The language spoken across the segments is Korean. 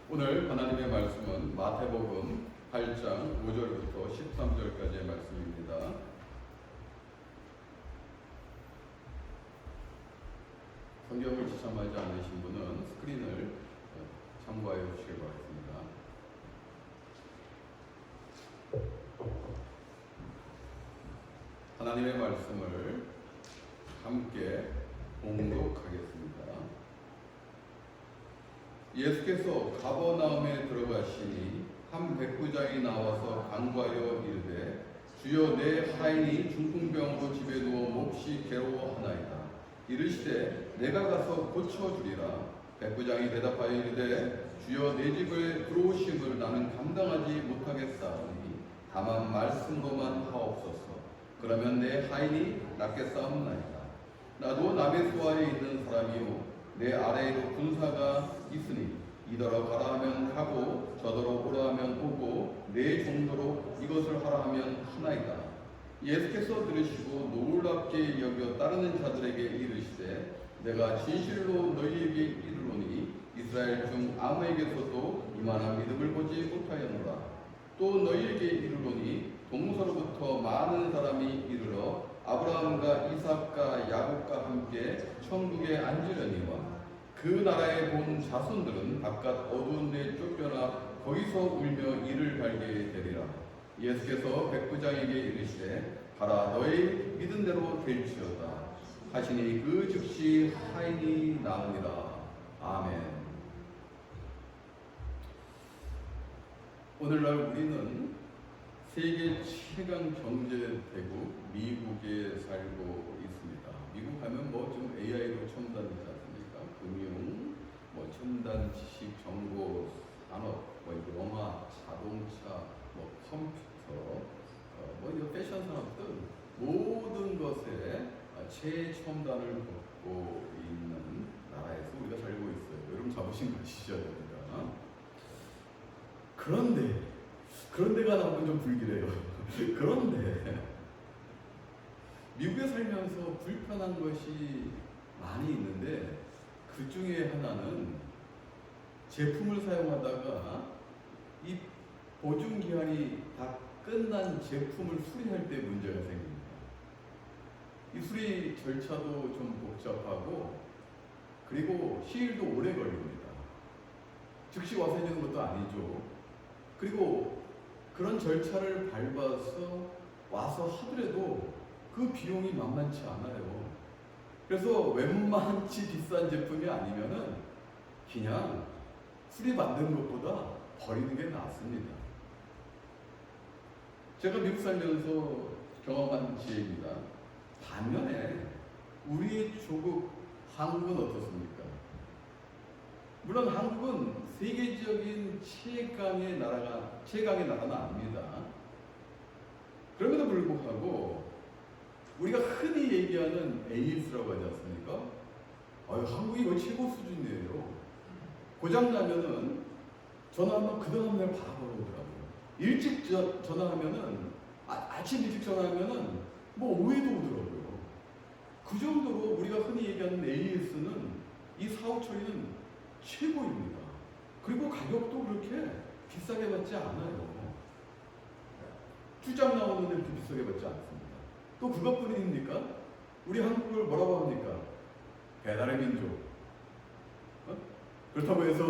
오늘 하나님의 말씀은 마태복음 8장 5절부터 13절까지의 말씀입니다. 성경을 지참하지 않으신 분은 스크린을 참고하여 주시기 바랍니다. 하나님의 말씀을 함께 봉독하겠습니다. 예수께서 가버나움에 들어가시니 한 백부장이 나와서 간구하여 이르되 주여 내 하인이 중풍병으로 집에 누워 몹시 괴로워하나이다. 이르시되 내가 가서 고쳐주리라. 백부장이 대답하여 이르되 주여 내 집에 들어오심을 나는 감당하지 못하겠사오니 다만 말씀으로만 하옵소서. 그러면 내 하인이 낫겠사옵나이다. 나도 남의 수하에 있는 사람이요 내 아래에도 군사가 있으니 이더러 가라 하면 가고 저더러 오라 하면 오고 내 정도로 이것을 하라 하면 하나이다. 예수께서 들으시고 놀랍게 여겨 따르는 자들에게 이르시되 내가 진실로 너희에게 이르노니 이스라엘 중 아무에게서도 이만한 믿음을 보지 못하였노라. 또 너희에게 이르노니 동서로부터 많은 사람이 이르러 아브라함과 이삭과 야곱과 함께 천국에 앉으려니와 그 나라에 본 자손들은 바깥 어두운 데 쫓겨나 거기서 울며 이를 갈게 되리라. 예수께서 백부장에게 이르시되 가라 너희 믿은 대로 될지어다 하시니 그 즉시 하인이 나으니라. 아멘. 오늘날 우리는 세계 최강 경제 대국 미국에 살고 있습니다. 미국 하면 뭐 좀 AI로 첨단이지 않습니까? 금융, 뭐 첨단 지식, 정보, 산업, 뭐 영화, 자동차, 뭐 컴퓨터, 뭐 이 패션 산업 등 모든 것에 최첨단을 갖고 있는 나라에서 우리가 살고 있어요. 여러분 자부심 가지셔야 됩니다. 그런데가 나오면 좀 불길해요. 그런데 미국에 살면서 불편한 것이 많이 있는데 그 중에 하나는 제품을 사용하다가 이 보증기한이 다 끝난 제품을 수리할 때 문제가 생깁니다. 이 수리 절차도 좀 복잡하고 그리고 시일도 오래 걸립니다. 즉시 와서 해주는 것도 아니죠. 그리고 그런 절차를 밟아서 와서 하더라도 그 비용이 만만치 않아요. 그래서 웬만치 비싼 제품이 아니면은 그냥 수리받는 것보다 버리는 게 낫습니다. 제가 미국 살면서 경험한 지혜입니다. 반면에 우리의 조국 한국은 어떻습니까? 물론 한국은 세계적인 최강의 나라는 아닙니다. 그럼에도 불구하고 우리가 흔히 얘기하는 AS라고 하지 않습니까? 한국이 거의 최고 수준이에요. 고장나면은 전화하면 그 다음날 바로 오더라고요. 일찍 전화하면은 아침 일찍 전화하면은 뭐 오후에도 오더라고요. 그 정도로 우리가 흔히 얘기하는 AS는 이 사후 처리는 최고입니다. 그리고 가격도 그렇게 비싸게 받지 않아요. 투잡 나오는데 그렇게 비싸게 받지 않습니다. 또 그것뿐입니까? 우리 한국을 뭐라고 합니까? 배달의 민족. 그렇다고 해서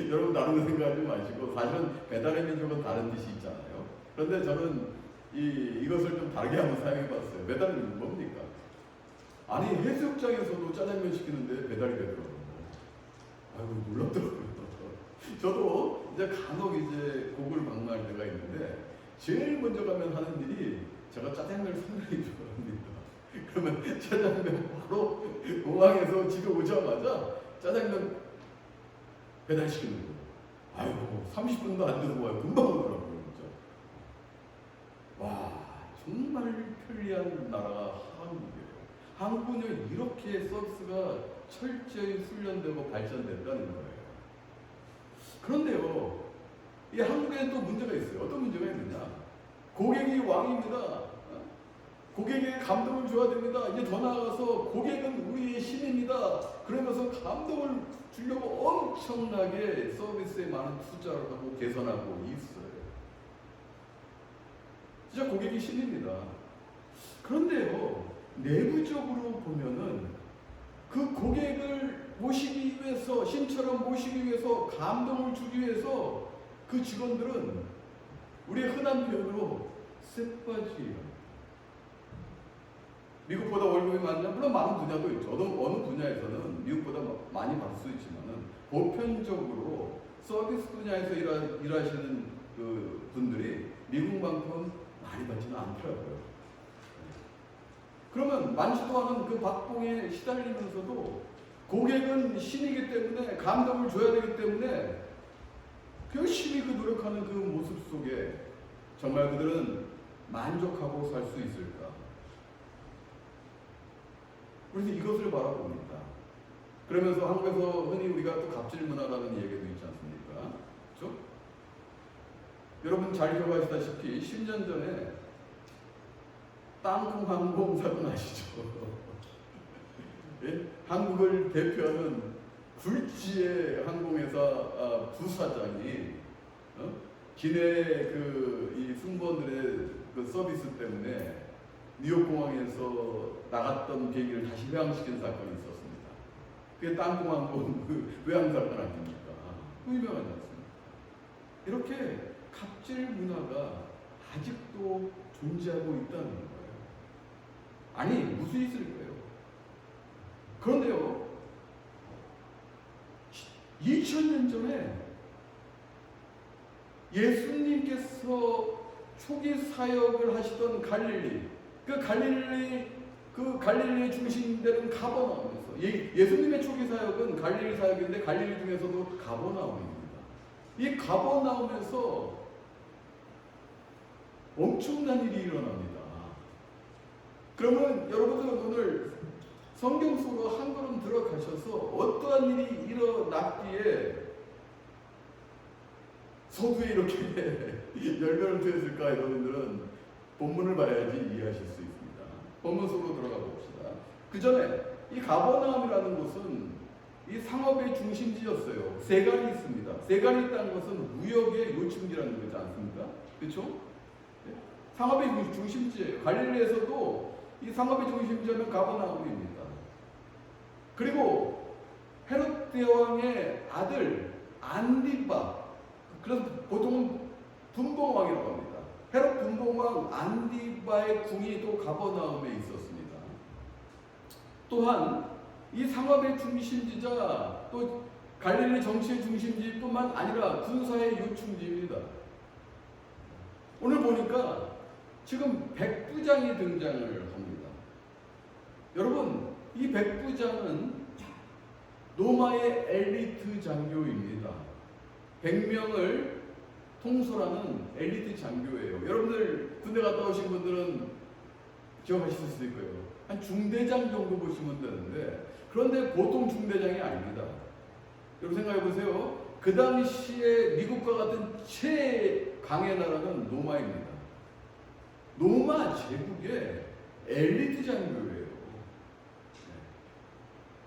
여러분 나름대로 생각하지 마시고 사실은 배달의 민족은 다른 뜻이 있잖아요. 그런데 저는 이것을 좀 다르게 한번 사용해봤어요. 배달의 민족 뭡니까? 아니 해수욕장에서도 짜장면 시키는데 배달이 되더라고요. 아이고 놀랍더라고요. 저도 이제 간혹 이제 고국을 방문할 때가 있는데 제일 먼저 가면 하는 일이 제가 짜장면을 상당히 좋아합니다. 그러면 짜장면 바로 공항에서 집에 오자마자 짜장면 배달시키는 거예요. 아이고 30분도 안 되고 와요. 금방 오더라고요. 진짜. 와 정말 편리한 나라가 한국이에요. 한국은 이렇게 서비스가 철저히 훈련되고 발전된다는 거예요. 그런데요, 이 한국에는 또 문제가 있어요. 어떤 문제가 있느냐? 고객이 왕입니다. 고객에게 감동을 줘야 됩니다. 이제 더 나아가서 고객은 우리의 신입니다. 그러면서 감동을 주려고 엄청나게 서비스에 많은 투자를 하고 개선하고 있어요. 진짜 고객이 신입니다. 그런데요, 내부적으로 보면은 그 고객을 모시기 위해서, 신처럼 모시기 위해서, 감동을 주기 위해서 그 직원들은 우리의 흔한 표현으로 쌔빠지예요. 미국보다 월급이 많냐? 물론 많은 분야도 있죠. 어느 분야에서는 미국보다 많이 받을 수 있지만은 보편적으로 서비스 분야에서 일하시는 그 분들이 미국만큼 많이 받지는 않더라고요. 그러면 많지도 않은 그 박봉에 시달리면서도 고객은 신이기 때문에 감동을 줘야 되기 때문에 열심히 그 노력하는 그 모습 속에 정말 그들은 만족하고 살 수 있을까? 그래서 이것을 바라봅니다. 그러면서 한국에서 흔히 우리가 또 갑질 문화라는 얘기도 있지 않습니까? 그렇죠? 여러분 잘 기억하시다시피 10년 전에 땅콩 항공사건 아시죠? 예? 한국을 대표하는 굴지의 항공회사 부사장이 기내 이 승무원들의 그 서비스 때문에 뉴욕 공항에서 나갔던 비행기를 다시 회항시킨 사건이 있었습니다. 그게 땅콩 항공 외항 사건 아닙니까? 유명하지 않습니까? 이렇게 갑질 문화가 아직도 존재하고 있다는 거예요. 아니, 무슨 있을까요? 그런데요, 2000년 전에 예수님께서 초기 사역을 하시던 갈릴리, 그 갈릴리의 중심되는 가버나움에서, 예수님의 초기 사역은 갈릴리 사역인데 갈릴리 중에서도 가버나움입니다. 이 가버나움에서 엄청난 일이 일어납니다. 그러면 여러분들은 오늘 성경 속으로 한 걸음 들어가셔서 어떠한 일이 일어났기에 서두에 이렇게 열변을 토했을까? 여러분들은 본문을 봐야지 이해하실 수 있습니다. 본문 속으로 들어가 봅시다. 그 전에 이 가버나움이라는 곳은 이 상업의 중심지였어요. 세간이 있습니다. 세간이 있다는 것은 무역의 요충지라는 거지 않습니까? 그렇죠? 상업의 중심지예요. 갈릴리에서도 이 상업의 중심지는 가버나움입니다. 그리고 헤롯 대왕의 아들 안디바, 그래서 보통은 분봉왕이라고 합니다. 헤롯 분봉왕 안디바의 궁이 또 가버나움에 있었습니다. 또한 이 상업의 중심지자 또 갈릴리 정치의 중심지뿐만 아니라 군사의 요충지입니다. 오늘 보니까 지금 백부장이 등장을 합니다. 여러분, 이 백부장은 로마의 엘리트 장교입니다. 100명을 통솔하는 엘리트 장교예요. 여러분들 군대 갔다 오신 분들은 기억하실 수 있을 거예요. 한 중대장 정도 보시면 되는데, 그런데 보통 중대장이 아닙니다. 여러분 생각해 보세요. 그 당시에 미국과 같은 최강의 나라는 로마입니다. 로마 제국의 엘리트 장교예요.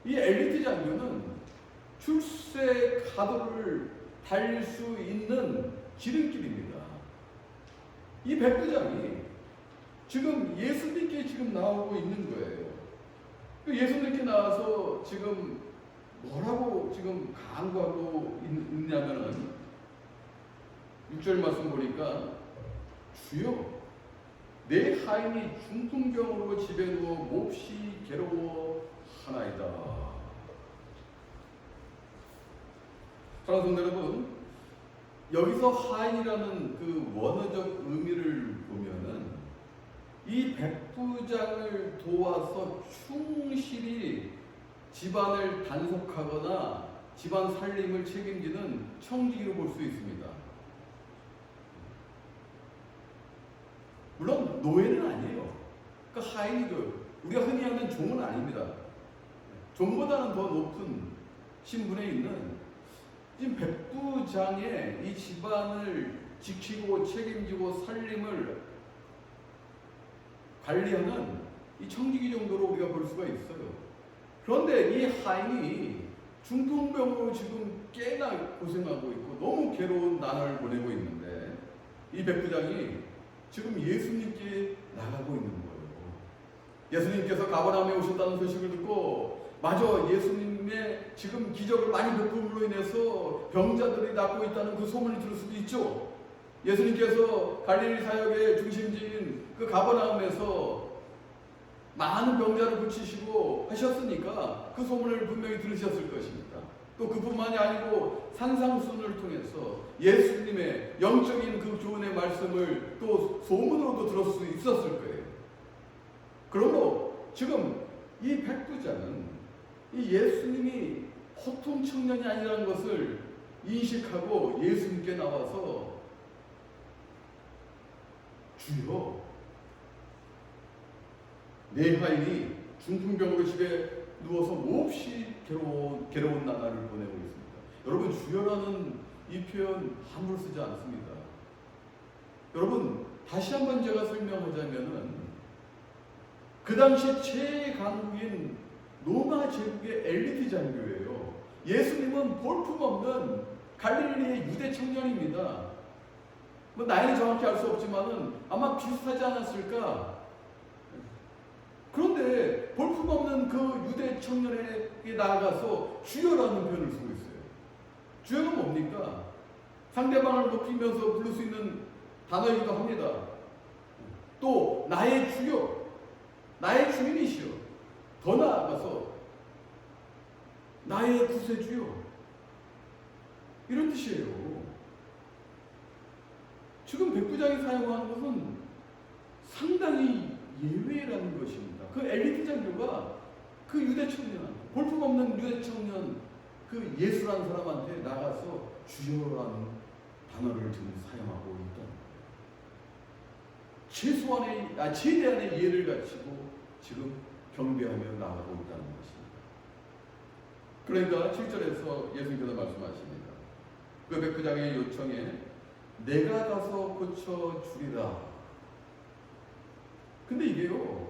이 엘리트 장교는 출세 가도를 달릴 수 있는 지름길입니다. 이 백부장이 지금 예수님께 지금 나오고 있는 거예요. 예수님께 나와서 지금 뭐라고 지금 강구하고 있냐면은 6절 말씀 보니까 주여 내 하인이 중풍병으로 집에 누워 몹시 괴로워하나이다. 사랑하는 여러분, 여기서 하인이라는 그 원어적 의미를 보면은 이 백부장을 도와서 충실히 집안을 단속하거나 집안 살림을 책임지는 청지기로 볼 수 있습니다. 물론 노예는 아니에요. 그러니까 하인이죠. 우리가 흔히 하는 종은 아닙니다. 종보다는 더 높은 신분에 있는 지금 백부장의 이 집안을 지키고 책임지고 살림을 관리하는 이 청지기 정도로 우리가 볼 수가 있어요. 그런데 이 하인이 중풍병으로 지금 꽤나 고생하고 있고 너무 괴로운 나날을 보내고 있는데 이 백부장이 지금 예수님께 나가고 있는 거예요. 예수님께서 가버나움에 오셨다는 소식을 듣고 마저 예수님의 지금 기적을 많이 베품으로 인해서 병자들이 낫고 있다는 그 소문을 들을 수도 있죠. 예수님께서 갈릴리 사역의 중심지인 그 가버나움에서 많은 병자를 고치시고 하셨으니까 그 소문을 분명히 들으셨을 것입니다. 또 그뿐만이 아니고 산상수훈을 통해서 예수님의 영적인 그 교훈의 말씀을 또 소문으로도 들을 수 있었을 거예요. 그러므로 지금 이 백부장은 이 예수님이 보통 청년이 아니라는 것을 인식하고 예수님께 나와서 주여, 내 하인이 중풍병으로 집에 누워서 몹시 괴로운 나날을 보내고 있습니다. 여러분, 주여라는 이 표현 함부로 쓰지 않습니다. 여러분, 다시 한번 제가 설명하자면은 그 당시 최강국인 로마 제국의 엘리트 장교예요. 예수님은 볼품없는 갈릴리의 유대 청년입니다. 뭐 나이는 정확히 알 수 없지만은 아마 비슷하지 않았을까. 그런데 볼품없는 그 유대 청년에게 나아가서 주여라는 표현을 쓰고 있어요. 주여는 뭡니까? 상대방을 높이면서 부를 수 있는 단어이기도 합니다. 또 나의 주여, 나의 주인이시여, 더 나아가서 나의 구세주여, 이런 뜻이에요. 지금 백부장이 사용하는 것은 상당히 예외라는 것입니다. 그 엘리트 장교가 그 유대 청년, 볼품없는 유대 청년, 그 예수라는 사람한테 나가서 주여라는 단어를 지금 사용하고 있다. 최대한의 예를 갖추고 지금 경배하며 나가고 있다는 것입니다. 그러니까 7절에서 예수님께서 말씀하십니다. 그 백부장의 요청에 내가 가서 고쳐주리라. 근데 이게요,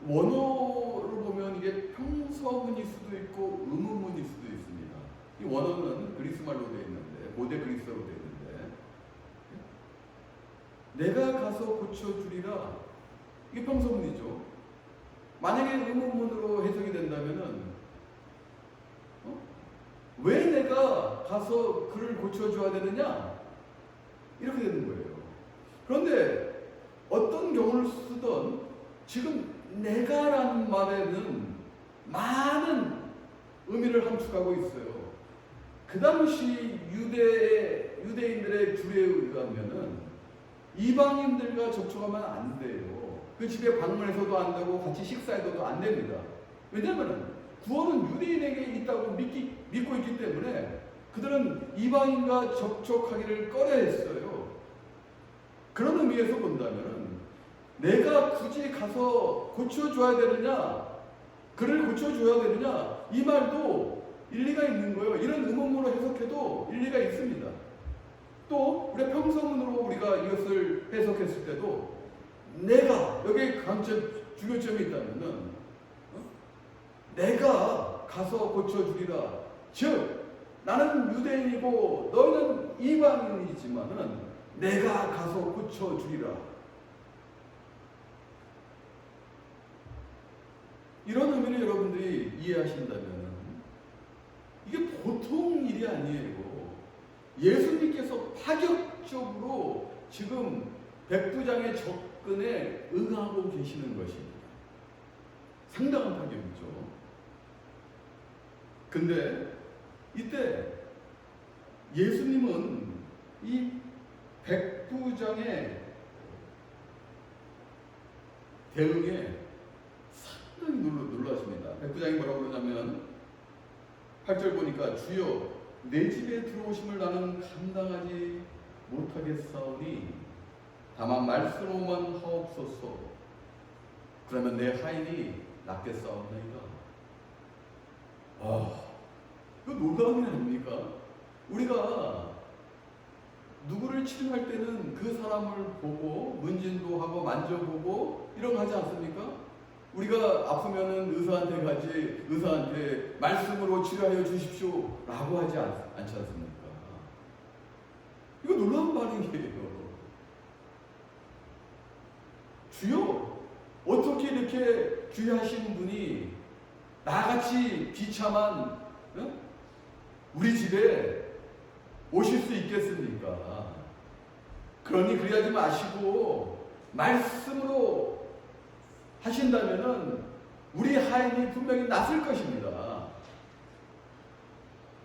원어를 보면 이게 평서문일 수도 있고 의문문일 수도 있습니다. 이 원어는 그리스말로 되어 있는데, 고대 그리스어로 되어 있는데, 내가 가서 고쳐주리라, 이게 평서문이죠. 만약에 의문문으로 해석이 된다면은 왜 내가 가서 그를 고쳐줘야 되느냐, 이렇게 되는 거예요. 그런데 어떤 경우를 쓰던 지금 내가라는 말에는 많은 의미를 함축하고 있어요. 그 당시 유대인들의 규례에 의하면은 이방인들과 접촉하면 안 돼요. 그 집에 방문해서도 안 되고 같이 식사해도 안 됩니다. 왜냐하면 구원은 유대인에게 있다고 믿고 있기 때문에 그들은 이방인과 접촉하기를 꺼려했어요. 그런 의미에서 본다면 내가 굳이 가서 고쳐줘야 되느냐, 그를 고쳐줘야 되느냐, 이 말도 일리가 있는 거예요. 이런 의문문으로 해석해도 일리가 있습니다. 또 우리 평서문으로 우리가 이것을 해석했을 때도 내가, 여기에 중요점이 있다면은 내가 가서 고쳐주리라. 즉 나는 유대인이고 너희는 이방인이지만은 내가 가서 고쳐주리라. 이런 의미를 여러분들이 이해하신다면 이게 보통 일이 아니에요. 예수님께서 파격적으로 지금 백부장의 접근에 응하고 계시는 것입니다. 상당한 파격이죠. 근데 이때 예수님은 이 백부장의 대응에 상당히 놀라십니다. 백부장이 뭐라고 그러냐면 8절 보니까 주여 내 집에 들어오심을 나는 감당하지 못하겠사오니 다만 말씀으로만 하옵소서. 그러면 내 하인이 낫겠사옵나이다. 이거 놀라운 일 아닙니까? 우리가 누구를 치료할 때는 그 사람을 보고 문진도 하고 만져보고 이런 거 하지 않습니까? 우리가 아프면은 의사한테 가지, 의사한테 말씀으로 치료하여 주십시오 라고 하지 않지 않습니까? 이거 놀라운 말이에요. 주여, 어떻게 이렇게 귀하신 분이 나같이 비참한 우리 집에 오실 수 있겠습니까? 그러니 그리하지 마시고 말씀으로 하신다면은 우리 하인이 분명히 낫을 것입니다.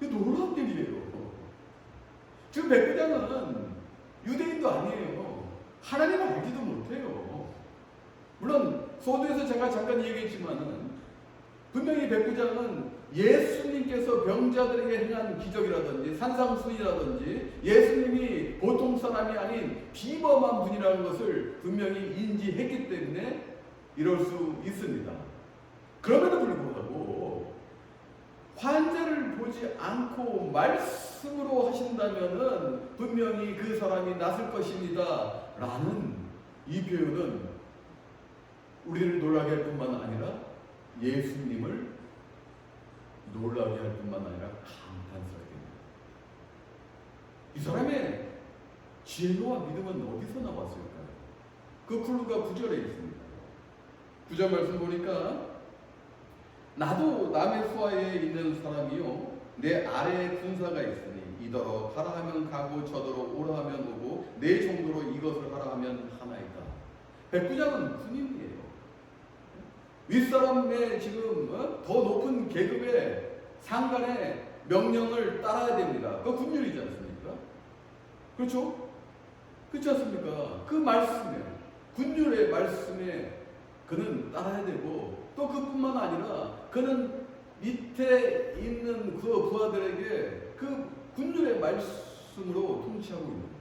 이게 놀라운 일이에요. 지금 백부장은 유대인도 아니에요. 하나님을 알지도 못해요. 물론 소두에서 제가 잠깐 얘기했지만은 분명히 백부장은 예수님께서 병자들에게 행한 기적이라든지 산상수훈이라든지 예수님이 보통 사람이 아닌 비범한 분이라는 것을 분명히 인지했기 때문에 이럴 수 있습니다. 그럼에도 불구하고 환자를 보지 않고 말씀으로 하신다면은 분명히 그 사람이 낫을 것입니다 라는 이 표현은 우리를 놀라게 할 뿐만 아니라 예수님을 놀라게 할 뿐만 아니라 감탄스럽게 합니다. 이 사람의 지혜와 믿음은 어디서 나왔을까요? 그 클루가 9절에 있습니다. 9절 말씀 보니까 나도 남의 수하에 있는 사람이요 내 아래에 군사가 있으니 이더러 가라 하면 가고 저더러 오라 하면 오고 내 정도로 이것을 하라 하면 하나이다. 백부장은 군인이에요. 윗사람의 지금 더 높은 계급의 상관의 명령을 따라야 됩니다. 그 군율이지 않습니까? 그렇죠? 그렇지 않습니까? 그 말씀에 군율의 말씀에 그는 따라야 되고 또 그뿐만 아니라 그는 밑에 있는 그 부하들에게 그 군율의 말씀으로 통치하고 있는 거예요.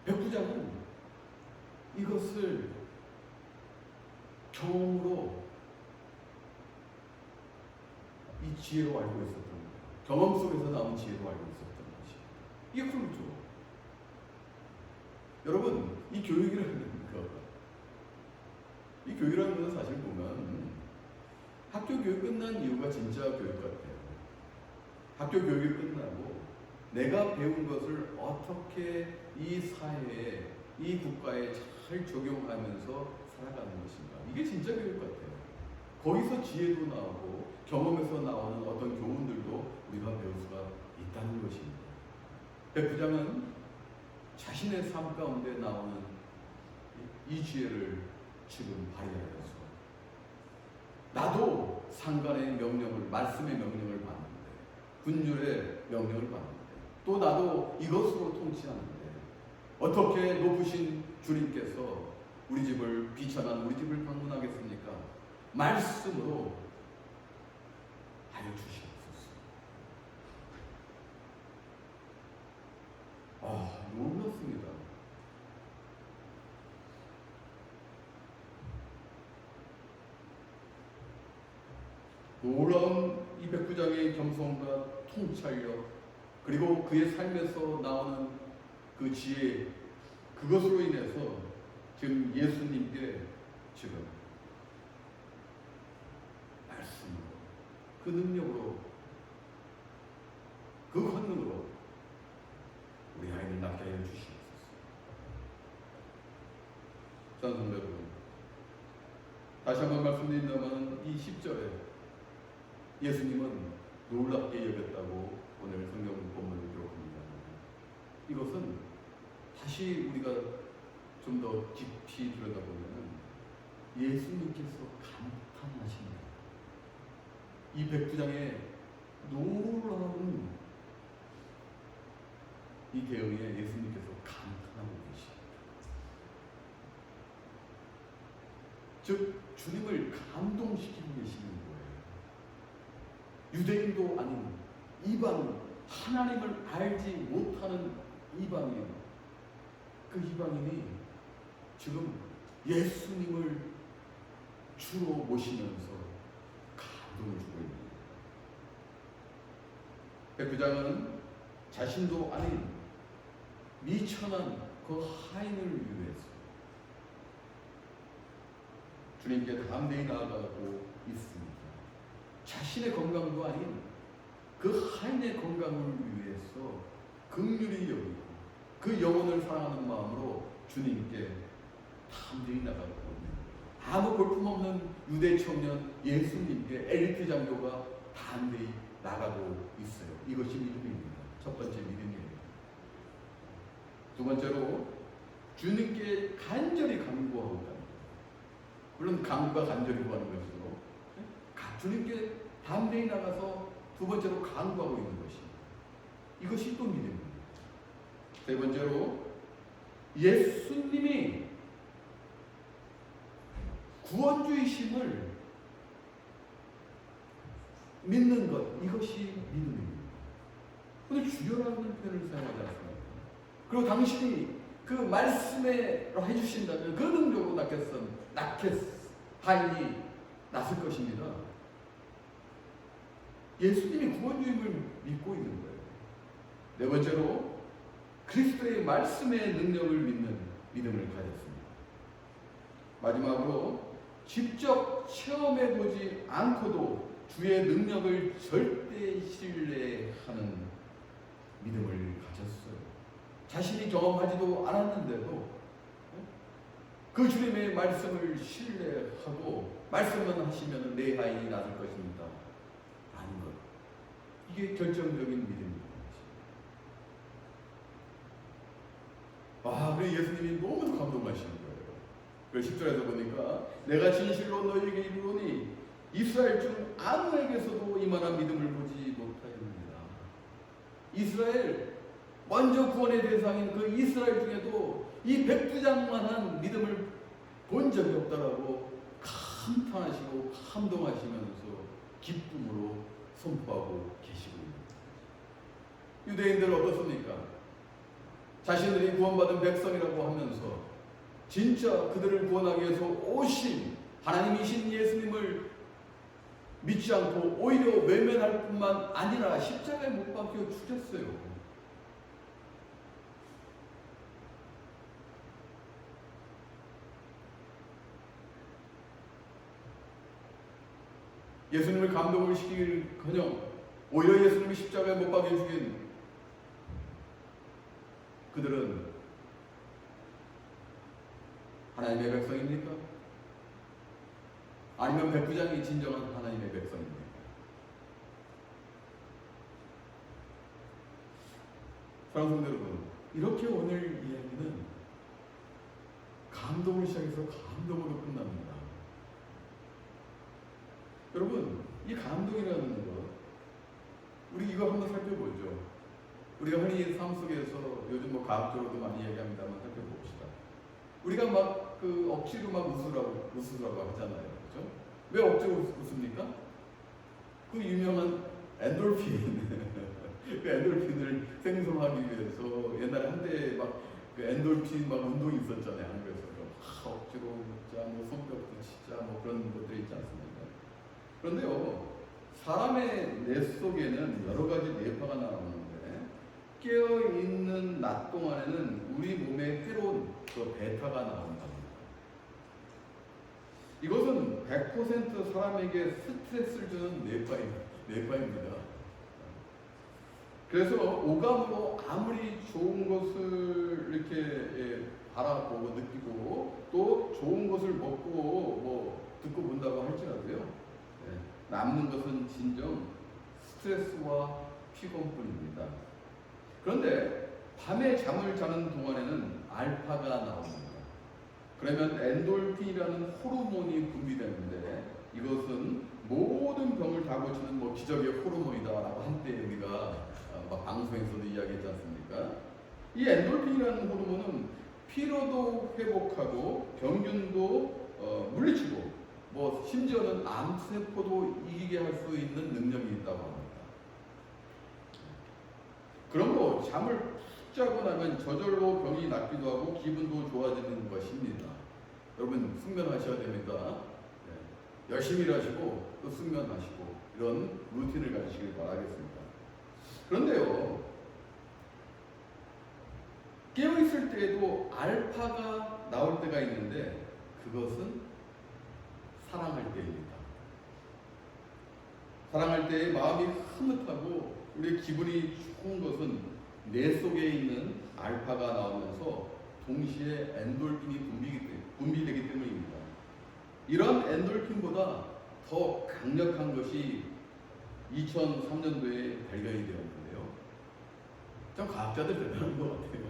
백부장은 이것을 경험으로 이 지혜로 알고 있었던 거예요. 경험 속에서 나온 지혜로 알고 있었던 것이 이게 그렇죠. 여러분 이 교육이라는 거, 이 교육이라는 것은 사실 보면 학교 교육 끝난 이유가 진짜 교육 같아요. 학교 교육이 끝나고 내가 배운 것을 어떻게 이 사회에 이 국가에 잘 적용하면서 살아가는 것인가. 이게 진짜 교육 같아요. 거기서 지혜도 나오고 경험에서 나오는 어떤 교훈들도 우리가 배울 수가 있다는 것입니다. 백부장은 자신의 삶 가운데 나오는 이 지혜를 지금 발휘하여서 나도 상관의 명령을, 말씀의 명령을 받는데 군율의 명령을 받는데 또 나도 이것으로 통치하는데 어떻게 높으신 주님께서 우리 집을 비천한 우리 집을 방문하겠습니까? 말씀으로 하여 주시옵소서. 놀랐습니다. 놀라운 이 백부장의 겸손과 통찰력 그리고 그의 삶에서 나오는 그 지혜 그것으로 인해서 지금 예수님께 지금 말씀으로 그 능력으로 그 권능으로 우리 아이를 낳게 하여 주시옵소서. 사랑하는 여러분, 다시 한번 말씀드린다면 이 10절에 예수님은 놀랍게 여겼다고 오늘 성경 본문을 기록합니다. 이것은 다시 우리가 좀 더 깊이 들여다보면 예수님께서 감탄하십니다. 이 백부장의 놀라운 이 대응에 예수님께서 감탄하고 계십니다. 즉 주님을 감동시키고 계시는 거예요. 유대인도 아닌 이방인, 하나님을 알지 못하는 이방인, 그 이방인이 지금 예수님을 주로 모시면서 감동을 주고 있습니다. 백부장은 자신도 아닌 미천한 그 하인을 위해서 주님께 담대히 나아가고 있습니다. 자신의 건강도 아닌 그 하인의 건강을 위해서 긍휼히 여기고 그 영혼을 사랑하는 마음으로 주님께 담대히 나가고 있는, 아무 볼품없는 유대 청년 예수님께 엘리트 장교가 담대히 나가고 있어요. 이것이 믿음입니다. 첫 번째 믿음이에요. 두 번째로 주님께 간절히 간구하고 있다. 물론 간구가 간절히 구하는 것으로 주님께 담대히 나가서 두 번째로 간구하고 있는 것입니다. 이것이 또 믿음입니다. 세 번째로 예수님이 구원주이심을 믿는 것, 이것이 믿음입니다. 오늘 주여라는 표현을 사용하지 않습니까? 그리고 당신이 그 말씀에 해주신다면 그 능력으로 하인이 났을 것입니다. 예수님이 구원주임을 믿고 있는 거예요. 네 번째로 그리스도의 말씀의 능력을 믿는 믿음을 가졌습니다. 마지막으로 직접 체험해보지 않고도 주의 능력을 절대 신뢰하는 믿음을 가졌어요. 자신이 경험하지도 않았는데도 그 주님의 말씀을 신뢰하고 말씀만 하시면 내 하인이 나을 것입니다. 아닌 것. 이게 결정적인 믿음입니다. 그래 예수님이 너무 감동하시는 거예요. 그래서 10절에서 보니까 내가 진실로 너희에게 이르노니 이스라엘 중 아무에게서도 이만한 믿음을 보지 못하였느니라. 이스라엘 먼저 구원의 대상인 그 이스라엘 중에도 이 백부장만한 믿음을 본 적이 없다라고 감탄하시고 감동하시면서 기쁨으로 선포하고 계시고 있습니다. 유대인들 어떻습니까? 자신들이 구원받은 백성이라고 하면서 진짜 그들을 구원하기 위해서 오신 하나님이신 예수님을 믿지 않고 오히려 외면할 뿐만 아니라 십자가에 못 박혀 죽였어요. 예수님을 감동을 시키기를커녕 오히려 예수님이 십자가에 못 박혀 죽인 그들은 하나님의 백성입니까? 아니면 백부장이 진정한 하나님의 백성입니까? 사랑하는 성도 여러분, 이렇게 오늘 이야기는 감동을 시작해서 감동으로 끝납니다. 여러분, 이 감동이라는 것, 우리 이거 한번 살펴보죠. 우리가 흔히 삶 속에서 요즘 과학적으로도 많이 이야기합니다만 살펴봅시다. 우리가 막 억지로 막 웃으라고 하잖아요. 그렇죠? 왜 억지로 웃습니까? 그 유명한 엔돌핀 그 엔돌핀을 생성하기 위해서 옛날에 한때 그 엔돌핀 운동이 있었잖아요. 한국에서 억지로 웃자, 손뼉도 치자, 그런 것들이 있지 않습니까? 그런데요, 사람의 뇌 속에는 여러 가지 뇌파가 나오는데 깨어있는 낮 동안에는 우리 몸에 해로운 베타가 나온답니다. 이것은 100% 사람에게 스트레스를 주는 뇌파입니다. 그래서 오감으로 아무리 좋은 것을 이렇게 바라보고 느끼고 또 좋은 것을 먹고 듣고 본다고 할지라도요, 남는 것은 진정 스트레스와 피곤뿐입니다. 그런데 밤에 잠을 자는 동안에는 알파가 나옵니다. 그러면 엔돌핀이라는 호르몬이 분비되는데 이것은 모든 병을 다 고치는 기적의 호르몬이다라고 한때 우리가 방송에서도 이야기했지 않습니까? 이 엔돌핀이라는 호르몬은 피로도 회복하고 병균도 물리치고 심지어는 암세포도 이기게 할 수 있는 능력이 있다고 합니다. 그러므로 잠을 푹 자고 나면 저절로 병이 낫기도 하고 기분도 좋아지는 것입니다. 여러분 숙면하셔야 됩니다. 열심히 일하시고 또 숙면하시고 이런 루틴을 가지시길 바라겠습니다. 그런데요, 깨어있을 때에도 알파가 나올 때가 있는데 그것은 사랑할 때입니다. 사랑할 때의 마음이 흐뭇하고 우리의 기분이 좋은 것은 뇌 속에 있는 알파가 나오면서 동시에 엔돌핀이 분비되기 때문입니다. 이런 엔돌핀보다 더 강력한 것이 2003년도에 발견이 되었는데요. 좀 과학자들 대단한 것 같아요.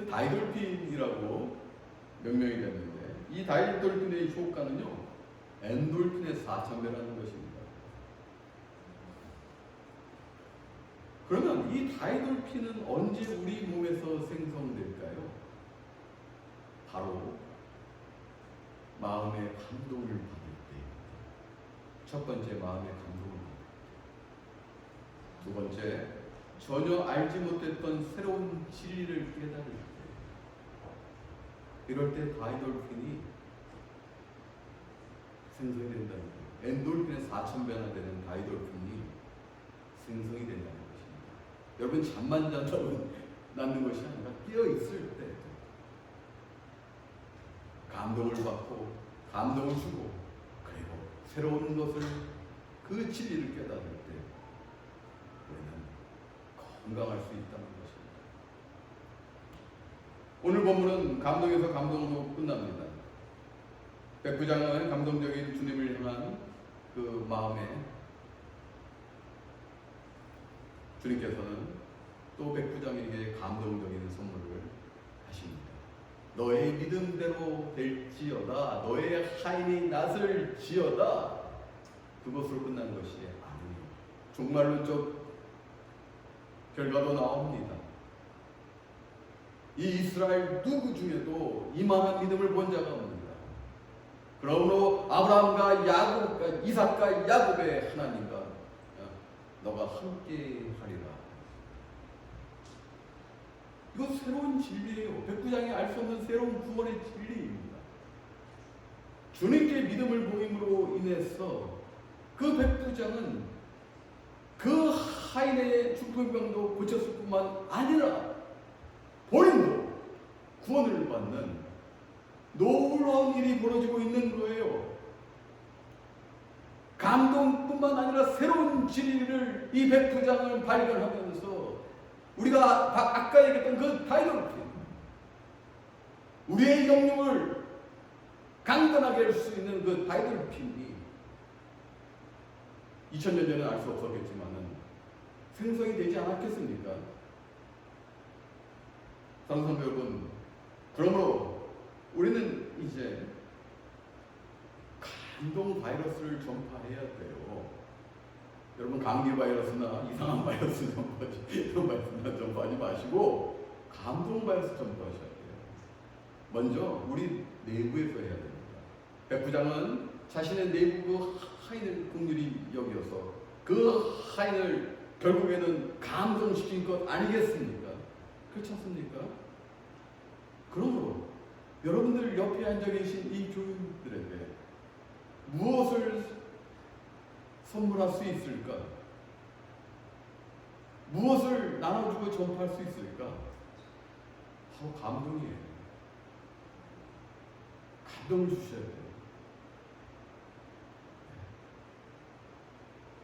다이돌핀이라고 명명이 됐는데 이 다이돌핀의 효과는요, 엔돌핀의 4,000배라는 것입니다. 그러면 이 다이돌핀은 언제 우리 몸에서 생성될까요? 바로 마음의 감동을 받을 때입니다. 첫 번째, 마음의 감동을 받을 때. 두 번째, 전혀 알지 못했던 새로운 진리를 깨달을 때. 이럴 때 다이돌핀이 생성이 된다는 거예요. 엔돌핀의 4,000배나 되는 다이돌핀이 생성이 된다는 것입니다. 여러분 잠만 잔다고 낫는 것이 아니라 깨어있을 때 감동을 받고 감동을 주고 그리고 새로운 것을 그 진리를 깨달을 때 우리는 건강할 수 있다는 것입니다. 오늘 본문은 감동에서 감동으로 끝납니다. 백부장은 감동적인 주님을 향한 그 마음에 주님께서는 또 백부장에게 감동적인 선물을 하십니다. 너의 믿음대로 될지어다. 너의 하인이 낫을지어다. 그것으로 끝난 것이 아니에요. 종말론적 결과도 나옵니다. 이 이스라엘 누구 중에도 이만한 믿음을 본 자가 없습니다. 그러므로 아브라함과 야곱과 이삭과 야곱의 하나님과 너가 함께 하리라. 이거 새로운 진리예요. 백부장이 알 수 없는 새로운 구원의 진리입니다. 주님께 믿음을 보임으로 인해서 그 백부장은 그 하인의 중풍병도 고쳤을 뿐만 아니라 본인도 구원을 받는 놀라운 일이 벌어지고 있는 거예요. 감동뿐만 아니라 새로운 진리를 이 백부장을 발견하면서 우리가 아까 얘기했던 그 다이돌핀, 우리의 영역을 강건하게 할 수 있는 그 다이돌핀이 2000년 전에 알 수 없었겠지만은 생성이 되지 않았겠습니까? 사랑하는 여러분, 그러므로 우리는 이제 감동 바이러스를 전파해야 돼요. 여러분 감기 바이러스나 이상한 바이러스 전파하지 마시고 감동 바이러스 전파하셔야 돼요. 먼저 우리 내부에서 해야 됩니다. 백부장은 자신의 내부 그 하인을 긍휼히 여겨서 그 하인을 결국에는 감동시킨 것 아니겠습니까? 그렇지 않습니까? 그러므로 여러분들 옆에 앉아 계신 이 교인들에게 무엇을 선물할 수 있을까? 무엇을 나눠주고 전파할 수 있을까? 바로 감동이에요. 감동을 주셔야 돼요.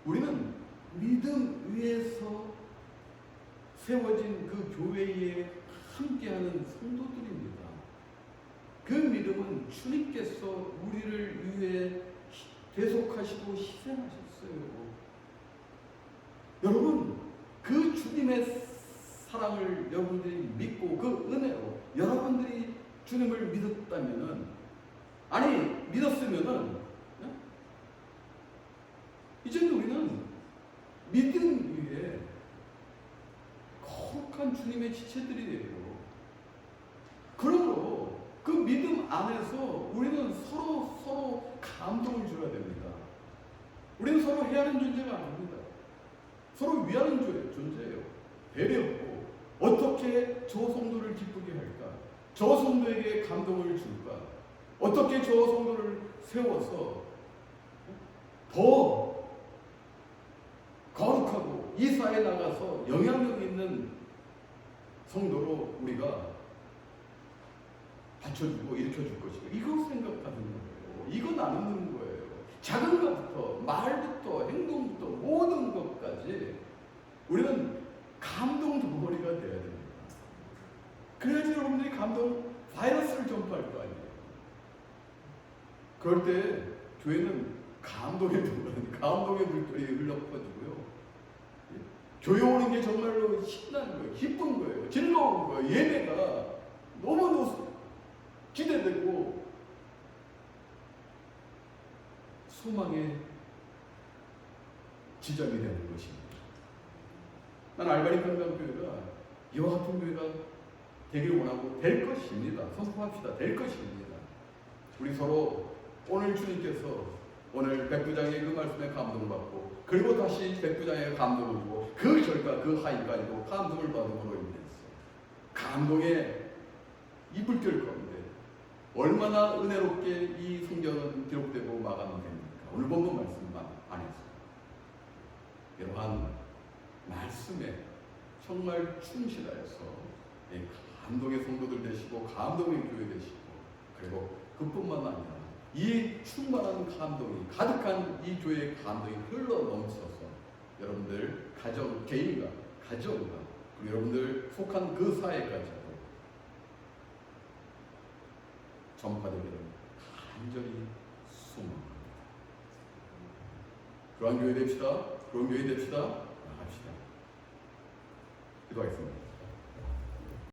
우리는 믿음 위에서 세워진 그 교회에 함께하는 성도들입니다. 그 믿음은 주님께서 우리를 위해 대속하시고 희생하셨어요. 여러분, 그 주님의 사랑을 여러분들이 믿고 그 은혜로 여러분들이 주님을 믿었다면은, 아니 믿었으면은 이제는 우리는 믿음 위에 거룩한 주님의 지체들이 돼요. 그러므로 그 믿음 안에서 우리는 서로 감동을 줘야 됩니다. 우리는 서로 해하는 존재가 아닙니다. 서로 위하는 존재예요. 배려하고 어떻게 저 성도를 기쁘게 할까? 저 성도에게 감동을 줄까? 어떻게 저 성도를 세워서 더 거룩하고 이 사회에 나가서 영향력 있는 성도로 우리가 받쳐주고 일으켜줄 것이고, 이걸 생각하는 거예요. 이거 나누는 거예요. 작은 것부터, 말부터, 행동부터, 모든 것까지 우리는 감동 덩어리가 돼야 됩니다. 그래야지 여러분들이 감동 바이러스를 전파할 거 아니에요. 그럴 때 교회는 감동의 물결이 흘러 퍼지고요. 교회 오는 게 정말로 신나는 거예요. 기쁜 거예요. 즐거운 거예요. 예배가 너무너무 기대되고 소망의 지점이 되는 것입니다. 난 알바니 건강교회가 이와 같은 교회가 되기를 원하고 될 것입니다. 선포합시다. 될 것입니다. 우리 서로 오늘 주님께서 오늘 백부장의 그 말씀에 감동받고 그리고 다시 백부장의 감동을 주고 그 결과 그 하인까지도 감동을 받음으로 인해서 감동의 이 불길 가운데 얼마나 은혜롭게 이 성경은 기록되고 마감됩니까? 오늘 본문 말씀만 안에서 이러한 말씀에 정말 충실하여서 감동의 성도들 되시고 감동의 교회 되시고 그리고 그뿐만 아니라 이 충만한 감동이 가득한 이 교회의 감동이 흘러 넘쳐서 여러분들 가정, 개인과 가정과 그리고 여러분들 속한 그 사회까지도 전파되기를 간절히 소망합니다. 그러한 교회 됩시다. 그런 교회 됩시다.